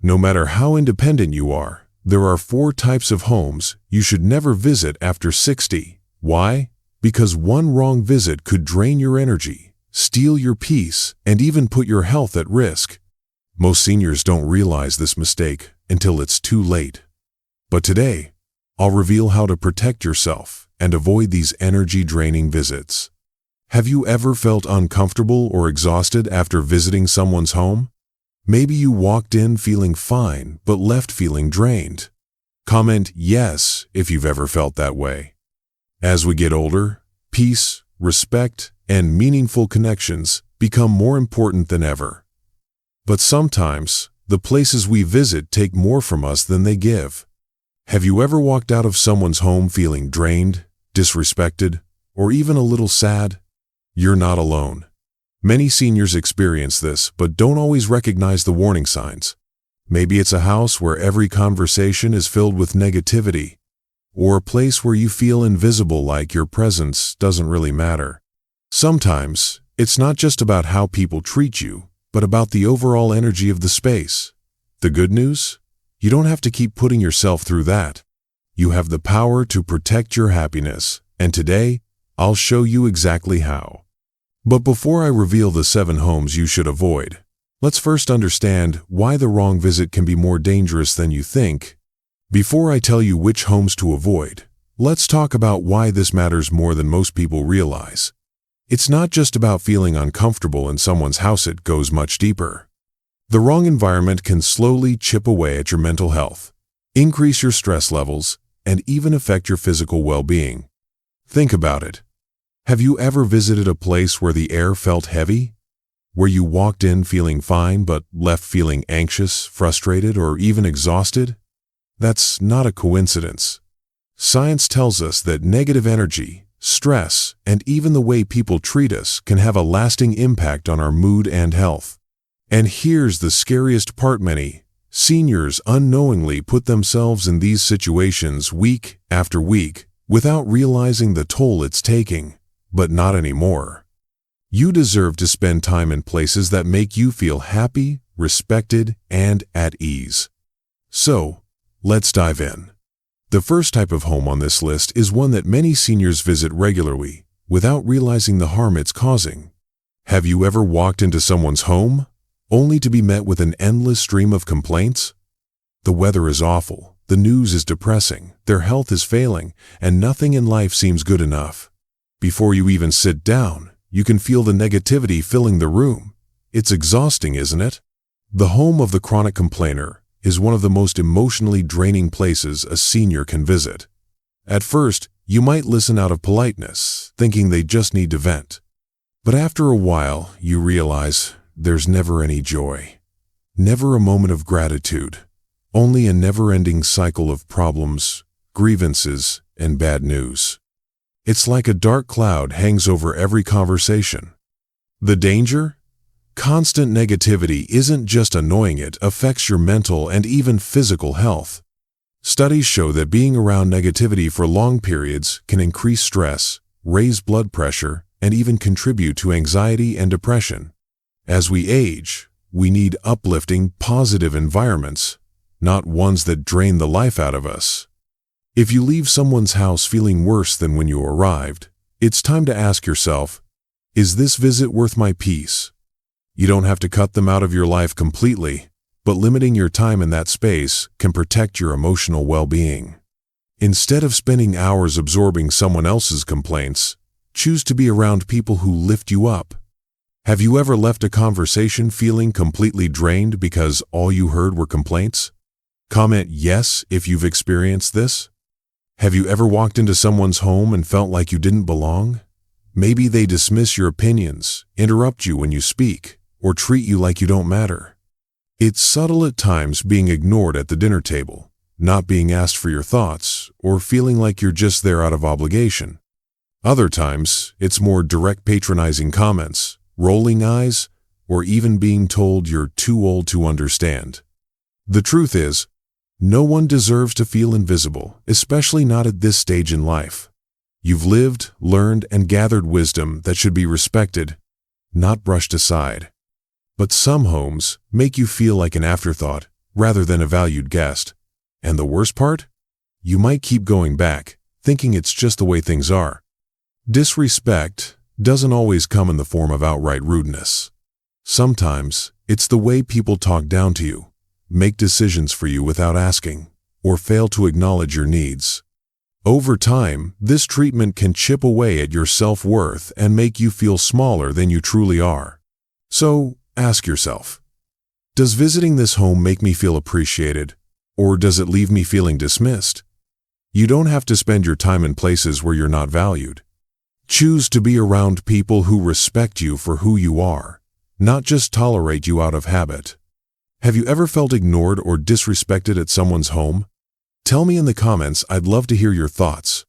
No matter how independent you are, there are 4 types of homes you should never visit after 60. Why? Because one wrong visit could drain your energy, steal your peace, and even put your health at risk. Most seniors don't realize this mistake until it's too late. But today, I'll reveal how to protect yourself and avoid these energy-draining visits. Have you ever felt uncomfortable or exhausted after visiting someone's home? Maybe you walked in feeling fine but left feeling drained. Comment yes if you've ever felt that way. As we get older, peace, respect, and meaningful connections become more important than ever. But sometimes, the places we visit take more from us than they give. Have you ever walked out of someone's home feeling drained, disrespected, or even a little sad? You're not alone. Many seniors experience this but don't always recognize the warning signs. Maybe it's a house where every conversation is filled with negativity, or a place where you feel invisible, like your presence doesn't really matter. Sometimes, it's not just about how people treat you, but about the overall energy of the space. The good news? You don't have to keep putting yourself through that. You have the power to protect your happiness, and today, I'll show you exactly how. But before I reveal the 7 homes you should avoid, let's first understand why the wrong visit can be more dangerous than you think. Before I tell you which homes to avoid, let's talk about why this matters more than most people realize. It's not just about feeling uncomfortable in someone's house, it goes much deeper. The wrong environment can slowly chip away at your mental health, increase your stress levels, and even affect your physical well-being. Think about it. Have you ever visited a place where the air felt heavy? Where you walked in feeling fine but left feeling anxious, frustrated, or even exhausted? That's not a coincidence. Science tells us that negative energy, stress, and even the way people treat us can have a lasting impact on our mood and health. And here's the scariest part: many seniors unknowingly put themselves in these situations week after week without realizing the toll it's taking. But not anymore. You deserve to spend time in places that make you feel happy, respected, and at ease. So, let's dive in. The first type of home on this list is one that many seniors visit regularly without realizing the harm it's causing. Have you ever walked into someone's home only to be met with an endless stream of complaints? The weather is awful, the news is depressing, their health is failing, and nothing in life seems good enough. Before you even sit down, you can feel the negativity filling the room. It's exhausting, isn't it? The home of the chronic complainer is one of the most emotionally draining places a senior can visit. At first, you might listen out of politeness, thinking they just need to vent. But after a while, you realize there's never any joy, never a moment of gratitude, only a never-ending cycle of problems, grievances, and bad news. It's like a dark cloud hangs over every conversation. The danger? Constant negativity isn't just annoying, it affects your mental and even physical health. Studies show that being around negativity for long periods can increase stress, raise blood pressure, and even contribute to anxiety and depression. As we age, we need uplifting, positive environments, not ones that drain the life out of us. If you leave someone's house feeling worse than when you arrived, it's time to ask yourself, is this visit worth my peace? You don't have to cut them out of your life completely, but limiting your time in that space can protect your emotional well-being. Instead of spending hours absorbing someone else's complaints, choose to be around people who lift you up. Have you ever left a conversation feeling completely drained because all you heard were complaints? Comment yes if you've experienced this. Have you ever walked into someone's home and felt like you didn't belong? Maybe they dismiss your opinions, interrupt you when you speak, or treat you like you don't matter. It's subtle at times, being ignored at the dinner table, not being asked for your thoughts, or feeling like you're just there out of obligation. Other times, it's more direct, patronizing comments, rolling eyes, or even being told you're too old to understand. The truth is, no one deserves to feel invisible, especially not at this stage in life. You've lived, learned, and gathered wisdom that should be respected, not brushed aside. But some homes make you feel like an afterthought, rather than a valued guest. And the worst part? You might keep going back, thinking it's just the way things are. Disrespect doesn't always come in the form of outright rudeness. Sometimes it's the way people talk down to you, make decisions for you without asking, or fail to acknowledge your needs. Over time, this treatment can chip away at your self-worth and make you feel smaller than you truly are. So, ask yourself, does visiting this home make me feel appreciated, or does it leave me feeling dismissed? You don't have to spend your time in places where you're not valued. Choose to be around people who respect you for who you are, not just tolerate you out of habit. Have you ever felt ignored or disrespected at someone's home? Tell me in the comments, I'd love to hear your thoughts.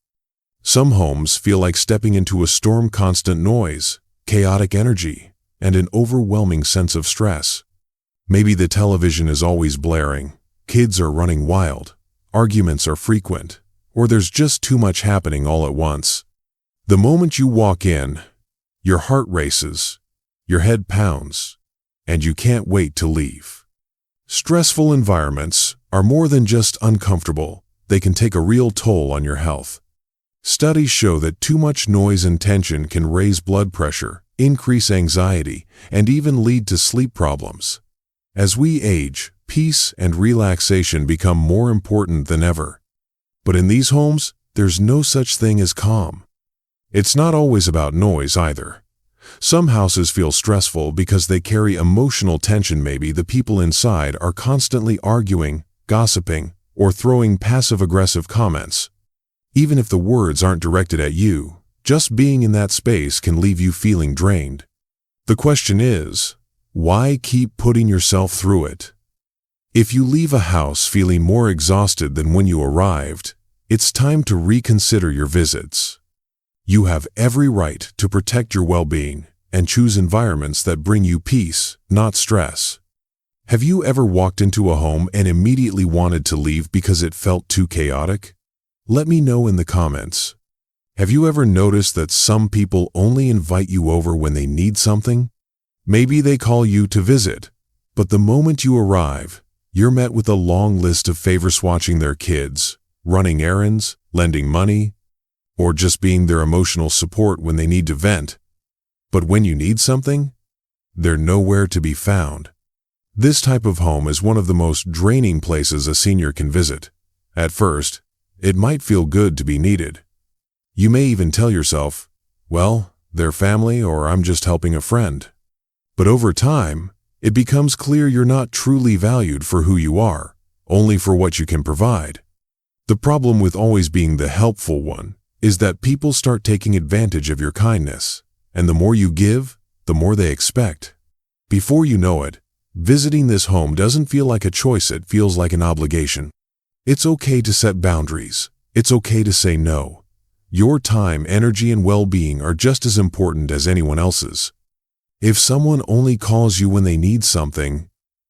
Some homes feel like stepping into a storm, constant noise, chaotic energy, and an overwhelming sense of stress. Maybe the television is always blaring, kids are running wild, arguments are frequent, or there's just too much happening all at once. The moment you walk in, your heart races, your head pounds, and you can't wait to leave. Stressful environments are more than just uncomfortable, they can take a real toll on your health. Studies show that too much noise and tension can raise blood pressure, increase anxiety, and even lead to sleep problems. As we age, peace and relaxation become more important than ever. But in these homes, there's no such thing as calm. It's not always about noise either. Some houses feel stressful because they carry emotional tension. Maybe the people inside are constantly arguing, gossiping, or throwing passive-aggressive comments. Even if the words aren't directed at you, just being in that space can leave you feeling drained. The question is, why keep putting yourself through it? If you leave a house feeling more exhausted than when you arrived, it's time to reconsider your visits. You have every right to protect your well-being and choose environments that bring you peace, not stress. Have you ever walked into a home and immediately wanted to leave because it felt too chaotic? Let me know in the comments. Have you ever noticed that some people only invite you over when they need something? Maybe they call you to visit, but the moment you arrive, you're met with a long list of favors: watching their kids, running errands, lending money, or just being their emotional support when they need to vent. But when you need something, they're nowhere to be found. This type of home is one of the most draining places a senior can visit. At first, it might feel good to be needed. You may even tell yourself, well, they're family, or I'm just helping a friend. But over time, it becomes clear you're not truly valued for who you are, only for what you can provide. The problem with always being the helpful one is that people start taking advantage of your kindness, and the more you give, the more they expect. Before you know it, visiting this home doesn't feel like a choice, it feels like an obligation. It's okay to set boundaries. It's okay to say no. Your time, energy, and well-being are just as important as anyone else's. If someone only calls you when they need something,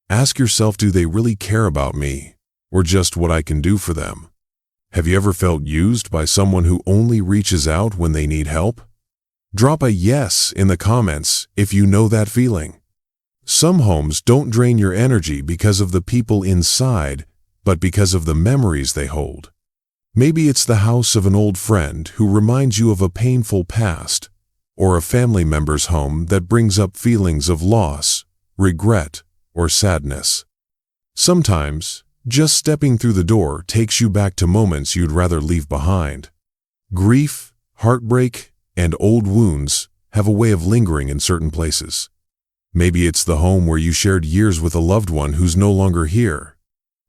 ask yourself, do they really care about me, or just what I can do for them? Have you ever felt used by someone who only reaches out when they need help? Drop a yes in the comments if you know that feeling. Some homes don't drain your energy because of the people inside, but because of the memories they hold. Maybe it's the house of an old friend who reminds you of a painful past, or a family member's home that brings up feelings of loss, regret, or sadness. Sometimes, just stepping through the door takes you back to moments you'd rather leave behind. Grief, heartbreak, and old wounds have a way of lingering in certain places. Maybe it's the home where you shared years with a loved one who's no longer here.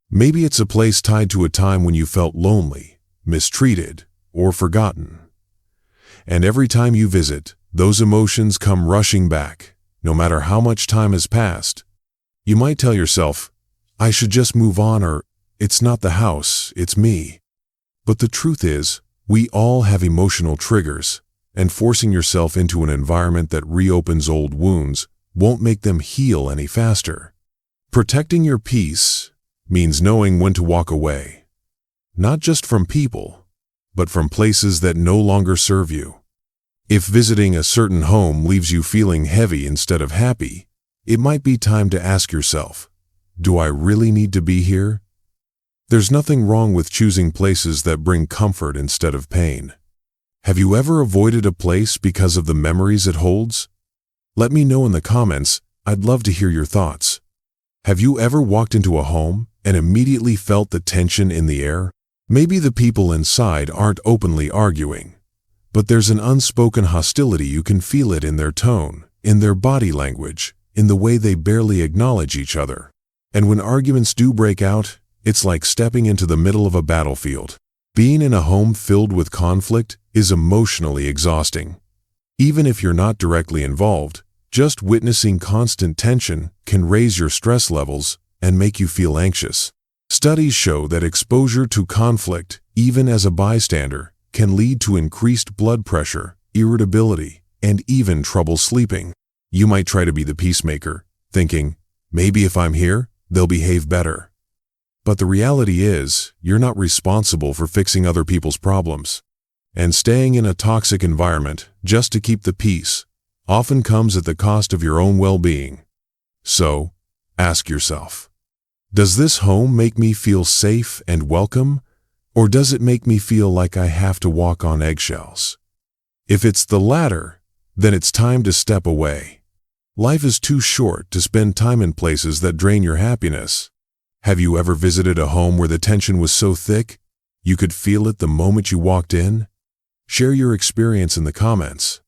Maybe it's a place tied to a time when you felt lonely, mistreated, or forgotten. And every time you visit, those emotions come rushing back, no matter how much time has passed. You might tell yourself, I should just move on, or it's not the house, it's me. But the truth is, we all have emotional triggers, and forcing yourself into an environment that reopens old wounds won't make them heal any faster. Protecting your peace means knowing when to walk away, not just from people, but from places that no longer serve you. If visiting a certain home leaves you feeling heavy instead of happy, it might be time to ask yourself, Do I really need to be here? There's nothing wrong with choosing places that bring comfort instead of pain. Have you ever avoided a place because of the memories it holds? Let me know in the comments. I'd love to hear your thoughts. Have you ever walked into a home and immediately felt the tension in the air? Maybe the people inside aren't openly arguing, but there's an unspoken hostility. You can feel it in their tone, in their body language, in the way they barely acknowledge each other. And when arguments do break out, it's like stepping into the middle of a battlefield. Being in a home filled with conflict is emotionally exhausting. Even if you're not directly involved, just witnessing constant tension can raise your stress levels and make you feel anxious. Studies show that exposure to conflict, even as a bystander, can lead to increased blood pressure, irritability, and even trouble sleeping. You might try to be the peacemaker, thinking, maybe if I'm here, they'll behave better. But the reality is, you're not responsible for fixing other people's problems. And staying in a toxic environment just to keep the peace often comes at the cost of your own well-being. So, ask yourself, does this home make me feel safe and welcome, or does it make me feel like I have to walk on eggshells? If it's the latter, then it's time to step away. Life is too short to spend time in places that drain your happiness. Have you ever visited a home where the tension was so thick you could feel it the moment you walked in? Share your experience in the comments.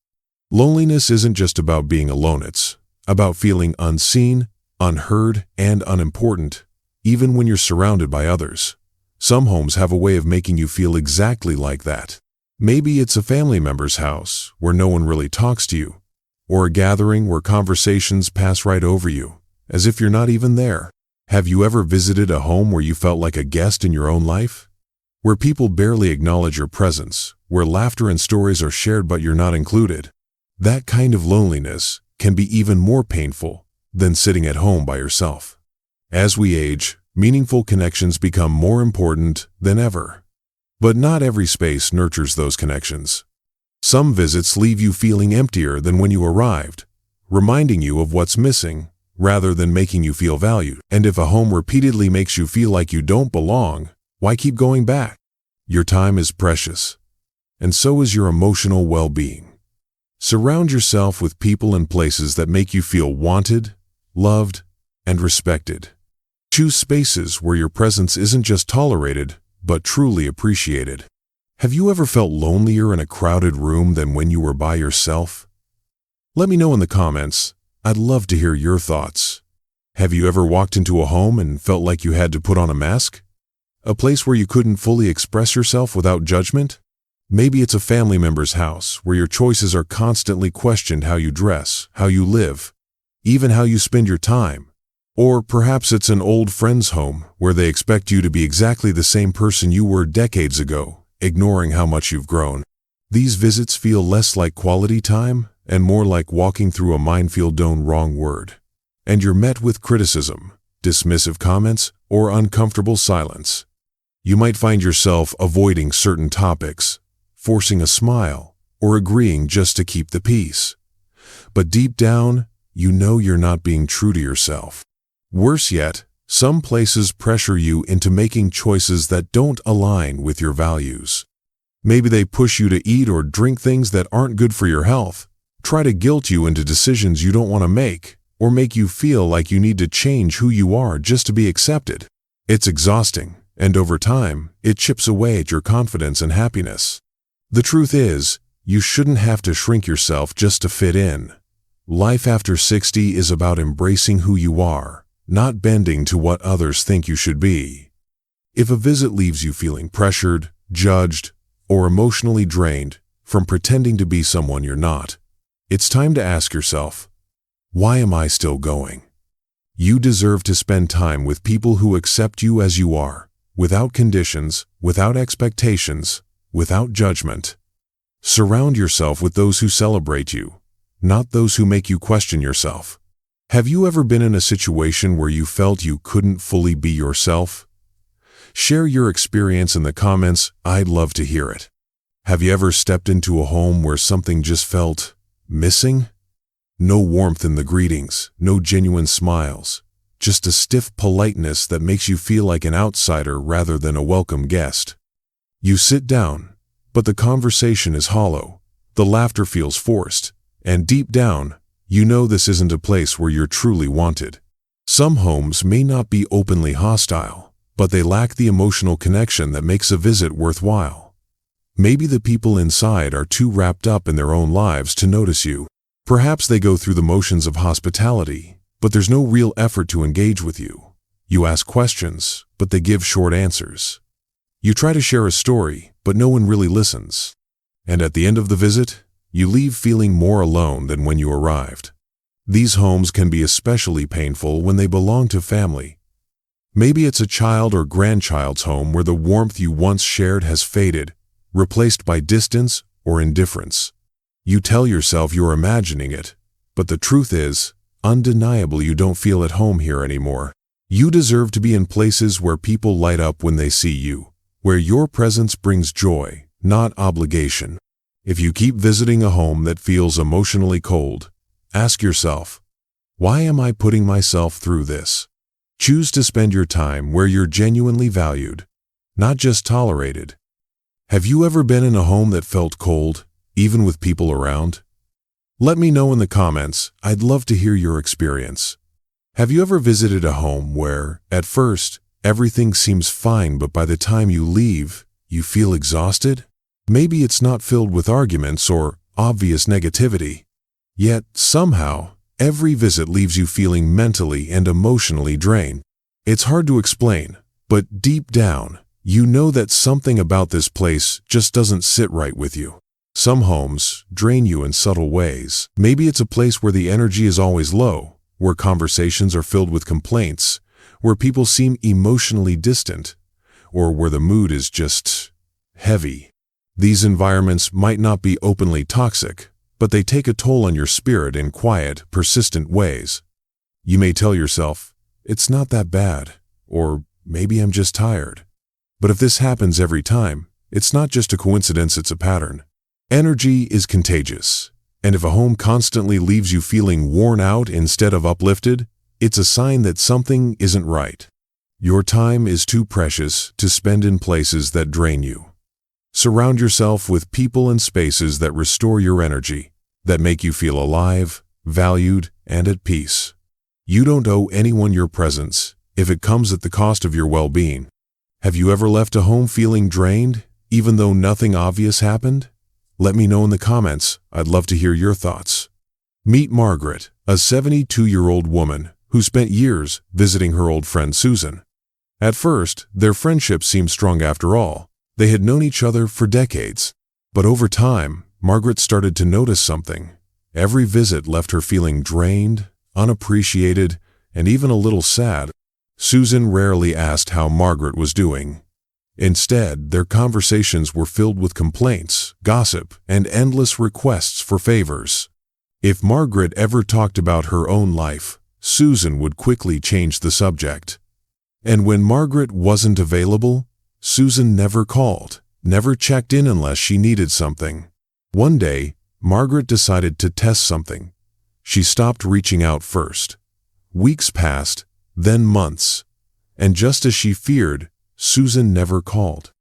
Loneliness isn't just about being alone, it's about feeling unseen, unheard, and unimportant, even when you're surrounded by others. Some homes have a way of making you feel exactly like that. Maybe it's a family member's house where no one really talks to you, or a gathering where conversations pass right over you, as if you're not even there. Have you ever visited a home where you felt like a guest in your own life? Where people barely acknowledge your presence, where laughter and stories are shared but you're not included? That kind of loneliness can be even more painful than sitting at home by yourself. As we age, meaningful connections become more important than ever. But not every space nurtures those connections. Some visits leave you feeling emptier than when you arrived, reminding you of what's missing rather than making you feel valued. And if a home repeatedly makes you feel like you don't belong, why keep going back? Your time is precious, and so is your emotional well-being. Surround yourself with people and places that make you feel wanted, loved, and respected. Choose spaces where your presence isn't just tolerated, but truly appreciated. Have you ever felt lonelier in a crowded room than when you were by yourself? Let me know in the comments. I'd love to hear your thoughts. Have you ever walked into a home and felt like you had to put on a mask? A place where you couldn't fully express yourself without judgment? Maybe it's a family member's house where your choices are constantly questioned: how you dress, how you live, even how you spend your time. Or perhaps it's an old friend's home where they expect you to be exactly the same person you were decades ago, ignoring how much you've grown. These visits feel less like quality time and more like walking through a minefield. Wrong word. And you're met with criticism, dismissive comments, or uncomfortable silence. You might find yourself avoiding certain topics, forcing a smile, or agreeing just to keep the peace. But deep down, you know you're not being true to yourself. Worse yet, some places pressure you into making choices that don't align with your values. Maybe they push you to eat or drink things that aren't good for your health, try to guilt you into decisions you don't want to make, or make you feel like you need to change who you are just to be accepted. It's exhausting, and over time, it chips away at your confidence and happiness. The truth is, you shouldn't have to shrink yourself just to fit in. Life after 60 is about embracing who you are, not bending to what others think you should be. If a visit leaves you feeling pressured, judged, or emotionally drained from pretending to be someone you're not, it's time to ask yourself, why am I still going? You deserve to spend time with people who accept you as you are, without conditions, without expectations, without judgment. Surround yourself with those who celebrate you, not those who make you question yourself. Have you ever been in a situation where you felt you couldn't fully be yourself? Share your experience in the comments. I'd love to hear it. Have you ever stepped into a home where something just felt missing? No warmth in the greetings, no genuine smiles, just a stiff politeness that makes you feel like an outsider rather than a welcome guest. You sit down, but the conversation is hollow, the laughter feels forced, and deep down, you know this isn't a place where you're truly wanted. Some homes may not be openly hostile, but they lack the emotional connection that makes a visit worthwhile. Maybe the people inside are too wrapped up in their own lives to notice you. Perhaps they go through the motions of hospitality, but there's no real effort to engage with you. You ask questions, but they give short answers. You try to share a story, but no one really listens. And at the end of the visit, you leave feeling more alone than when you arrived. These homes can be especially painful when they belong to family. Maybe it's a child or grandchild's home where the warmth you once shared has faded, replaced by distance or indifference. You tell yourself you're imagining it, but the truth is, undeniably you don't feel at home here anymore. You deserve to be in places where people light up when they see you, where your presence brings joy, not obligation. If you keep visiting a home that feels emotionally cold, ask yourself, why am I putting myself through this? Choose to spend your time where you're genuinely valued, not just tolerated. Have you ever been in a home that felt cold, even with people around? Let me know in the comments. I'd love to hear your experience. Have you ever visited a home where, at first, everything seems fine, but by the time you leave, you feel exhausted? Maybe it's not filled with arguments or obvious negativity. Yet, somehow, every visit leaves you feeling mentally and emotionally drained. It's hard to explain, but deep down, you know that something about this place just doesn't sit right with you. Some homes drain you in subtle ways. Maybe it's a place where the energy is always low, where conversations are filled with complaints, where people seem emotionally distant, or where the mood is just heavy. These environments might not be openly toxic, but they take a toll on your spirit in quiet, persistent ways. You may tell yourself, it's not that bad, or maybe I'm just tired. But if this happens every time, it's not just a coincidence, it's a pattern. Energy is contagious, and if a home constantly leaves you feeling worn out instead of uplifted, it's a sign that something isn't right. Your time is too precious to spend in places that drain you. Surround yourself with people and spaces that restore your energy, that make you feel alive, valued, and at peace. You don't owe anyone your presence if it comes at the cost of your well-being. Have you ever left a home feeling drained, even though nothing obvious happened? Let me know in the comments. I'd love to hear your thoughts. Meet Margaret, a 72-year-old woman who spent years visiting her old friend Susan. At first, their friendship seemed strong after all. They had known each other for decades. But over time, Margaret started to notice something. Every visit left her feeling drained, unappreciated, and even a little sad. Susan rarely asked how Margaret was doing. Instead, their conversations were filled with complaints, gossip, and endless requests for favors. If Margaret ever talked about her own life, Susan would quickly change the subject. And when Margaret wasn't available, Susan never called, never checked in unless she needed something. One day, Margaret decided to test something. She stopped reaching out first. Weeks passed, then months, and just as she feared, Susan never called.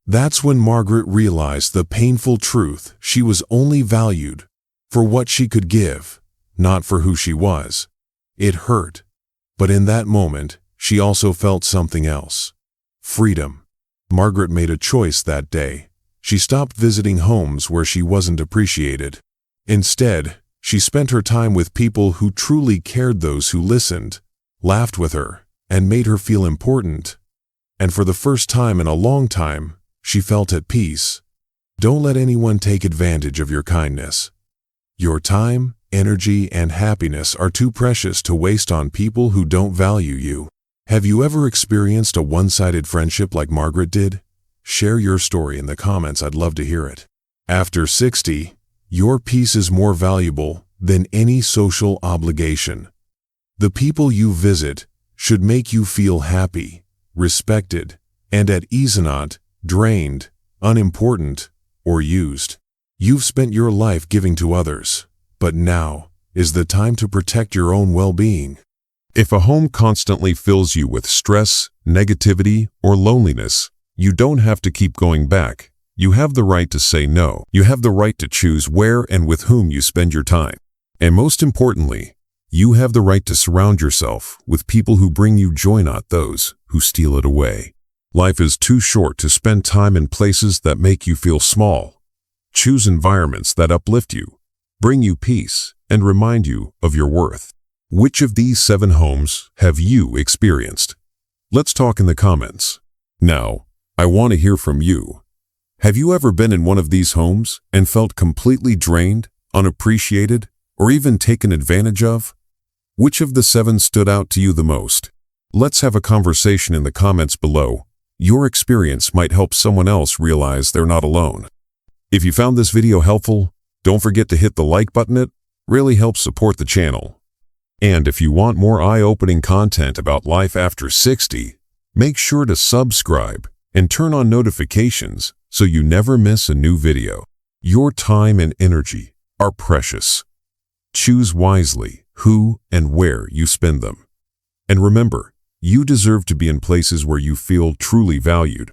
That's when Margaret realized the painful truth: she was only valued for what she could give, not for who she was. It hurt, but in that moment, she also felt something else: freedom. Margaret made a choice that day. She stopped visiting homes where she wasn't appreciated. Instead, she spent her time with people who truly cared, those who listened, laughed with her, and made her feel important. And for the first time in a long time, she felt at peace. Don't let anyone take advantage of your kindness. Your time, energy, and happiness are too precious to waste on people who don't value you. Have you ever experienced a one-sided friendship like Margaret did? Share your story in the comments. I'd love to hear it. After 60, your peace is more valuable than any social obligation. The people you visit should make you feel happy, respected, and at ease, not drained, unimportant, or used. You've spent your life giving to others, but now is the time to protect your own well-being. If a home constantly fills you with stress, negativity, or loneliness, you don't have to keep going back. You have the right to say no. You have the right to choose where and with whom you spend your time. And most importantly, you have the right to surround yourself with people who bring you joy, not those who steal it away. Life is too short to spend time in places that make you feel small. Choose environments that uplift you, bring you peace, and remind you of your worth. Which of these 7 homes have you experienced? Let's talk in the comments. Now, I want to hear from you. Have you ever been in one of these homes and felt completely drained, unappreciated, or even taken advantage of? Which of the 7 stood out to you the most? Let's have a conversation in the comments below. Your experience might help someone else realize they're not alone. If you found this video helpful, don't forget to hit the like button. It really helps support the channel. And if you want more eye-opening content about life after 60, make sure to subscribe and turn on notifications so you never miss a new video. Your time and energy are precious. Choose wisely who and where you spend them. And remember, you deserve to be in places where you feel truly valued.